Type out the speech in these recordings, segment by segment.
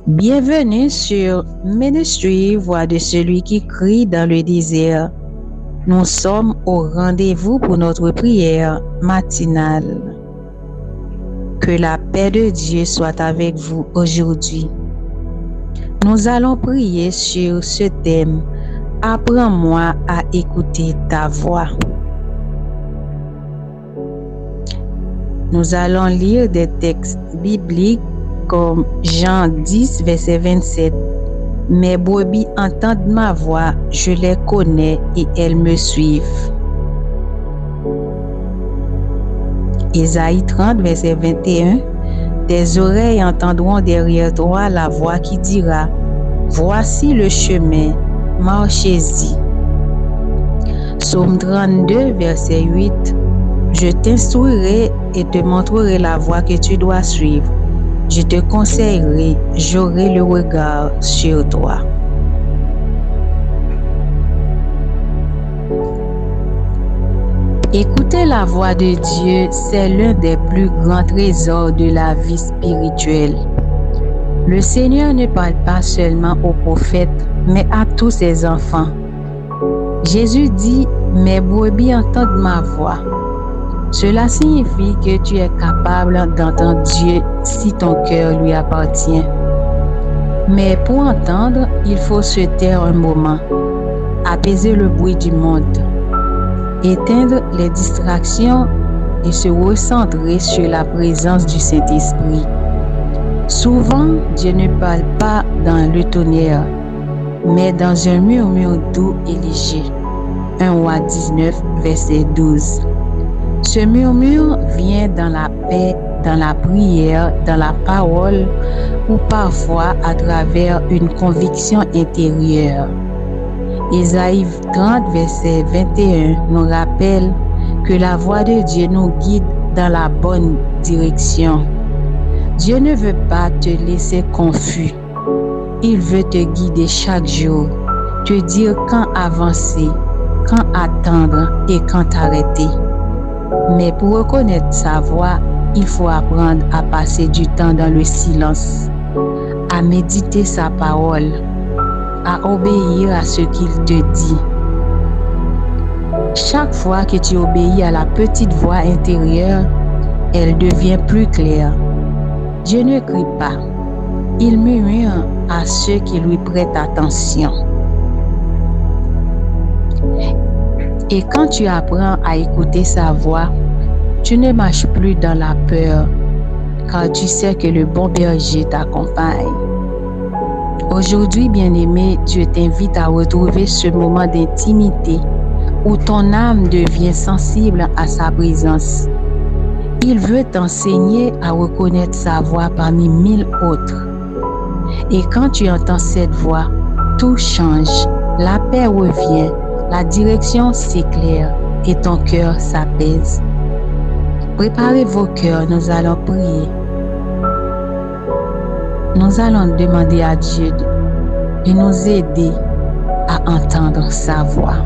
Bienvenue sur Ministry, voix de celui qui crie dans le désert. Nous sommes au rendez-vous pour notre prière matinale. Que la paix de Dieu soit avec vous aujourd'hui. Nous allons prier sur ce thème. Apprends-moi à écouter ta voix. Nous allons lire des textes bibliques comme Jean 10, verset 27. Mes brebis entendent ma voix, je les connais et elles me suivent. Ésaïe 30, verset 21. Tes oreilles entendront derrière toi la voix qui dira, voici le chemin, marchez-y. Psaume 32, verset 8. Je t'instruirai et te montrerai la voie que tu dois suivre. Je te conseillerai, j'aurai le regard sur toi. Écouter la voix de Dieu, c'est l'un des plus grands trésors de la vie spirituelle. Le Seigneur ne parle pas seulement aux prophètes, mais à tous ses enfants. Jésus dit, mes brebis entendent ma voix. Cela signifie que tu es capable d'entendre Dieu si ton cœur lui appartient. Mais pour entendre, il faut se taire un moment, apaiser le bruit du monde, éteindre les distractions et se recentrer sur la présence du Saint-Esprit. Souvent, Dieu ne parle pas dans le tonnerre, mais dans un murmure doux et léger. 1 Roi 19, verset 12. Ce murmure vient dans la paix, dans la prière, dans la parole ou parfois à travers une conviction intérieure. Ésaïe 30, verset 21 nous rappelle que la voix de Dieu nous guide dans la bonne direction. Dieu ne veut pas te laisser confus. Il veut te guider chaque jour, te dire quand avancer, quand attendre et quand arrêter. Mais pour reconnaître sa voix, il faut apprendre à passer du temps dans le silence, à méditer sa parole, à obéir à ce qu'il te dit. Chaque fois que tu obéis à la petite voix intérieure, elle devient plus claire. Dieu ne crie pas, il murmure à ceux qui lui prêtent attention. Et quand tu apprends à écouter sa voix, tu ne marches plus dans la peur, car tu sais que le bon berger t'accompagne. Aujourd'hui, bien-aimé, Dieu t'invite à retrouver ce moment d'intimité où ton âme devient sensible à sa présence. Il veut t'enseigner à reconnaître sa voix parmi 1000 autres. Et quand tu entends cette voix, tout change, la paix revient, la direction s'éclaire et ton cœur s'apaise. Préparez vos cœurs, nous allons prier. Nous allons demander à Dieu de nous aider à entendre sa voix.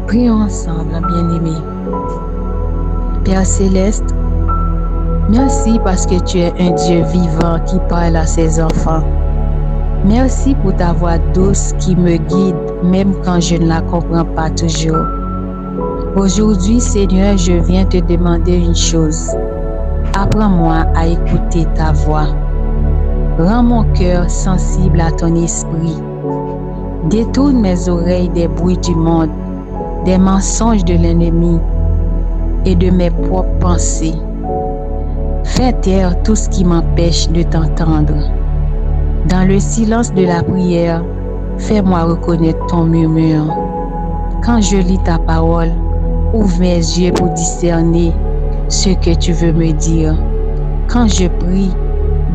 Prions ensemble, bien-aimés. Père Céleste, merci parce que tu es un Dieu vivant qui parle à ses enfants. Merci pour ta voix douce qui me guide même quand je ne la comprends pas toujours. Aujourd'hui, Seigneur, je viens te demander une chose. Apprends-moi à écouter ta voix. Rends mon cœur sensible à ton esprit. Détourne mes oreilles des bruits du monde, des mensonges de l'ennemi et de mes propres pensées. Fais taire tout ce qui m'empêche de t'entendre. Dans le silence de la prière, fais-moi reconnaître ton murmure. Quand je lis ta parole, ouvre mes yeux pour discerner ce que tu veux me dire. Quand je prie,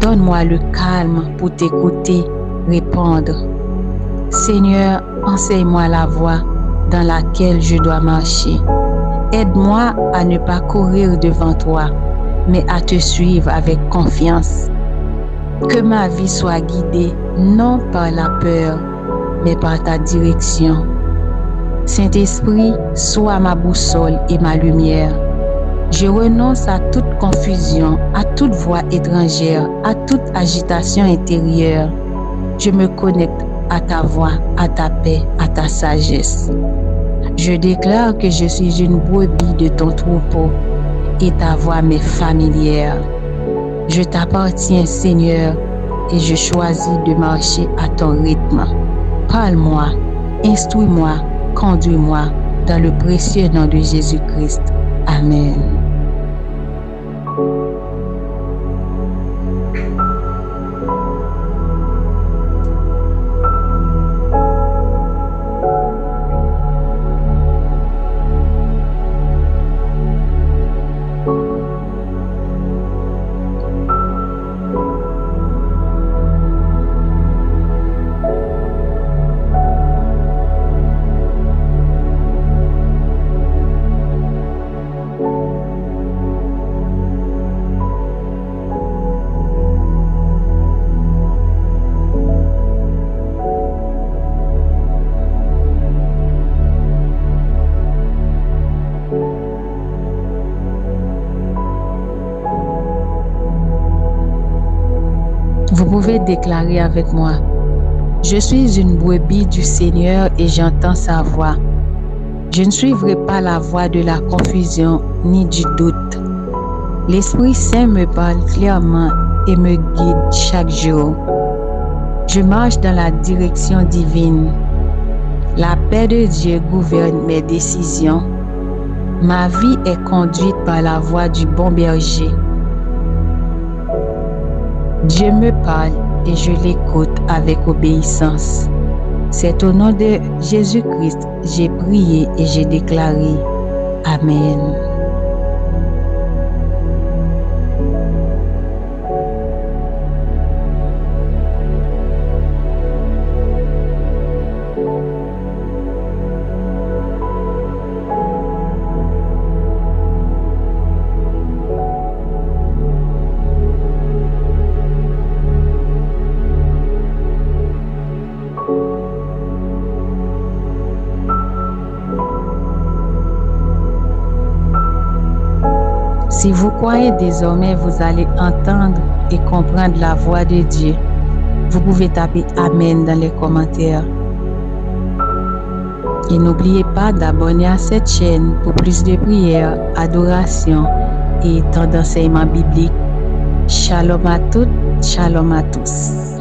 Donne-moi le calme pour t'écouter, répondre. Seigneur, enseigne-moi la voie dans laquelle je dois marcher. Aide-moi à ne pas courir devant toi, mais à te suivre avec confiance. Que ma vie soit guidée non par la peur, mais par ta direction. Saint-Esprit, sois ma boussole et ma lumière. Je renonce à toute confusion, à toute voix étrangère, à toute agitation intérieure. Je me connecte à ta voix, à ta paix, à ta sagesse. Je déclare que je suis une brebis de ton troupeau et ta voix m'est familière. Je t'appartiens, Seigneur, et je choisis de marcher à ton rythme. Parle-moi, instruis-moi, conduis-moi dans le précieux nom de Jésus-Christ. Amen. Vous pouvez déclarer avec moi: je suis une brebis du Seigneur et j'entends sa voix. Je ne suivrai pas la voie de la confusion ni du doute. L'Esprit Saint me parle clairement et me guide chaque jour. Je marche dans la direction divine. La paix de Dieu gouverne mes décisions. Ma vie est conduite par la voie du bon berger. Dieu me parle et je l'écoute avec obéissance. C'est au nom de Jésus-Christ, j'ai prié et j'ai déclaré. Amen. Si vous croyez désormais, vous allez entendre et comprendre la voix de Dieu. Vous pouvez taper Amen dans les commentaires. Et n'oubliez pas d'abonner à cette chaîne pour plus de prières, adorations et temps d'enseignement biblique. Shalom à toutes, shalom à tous.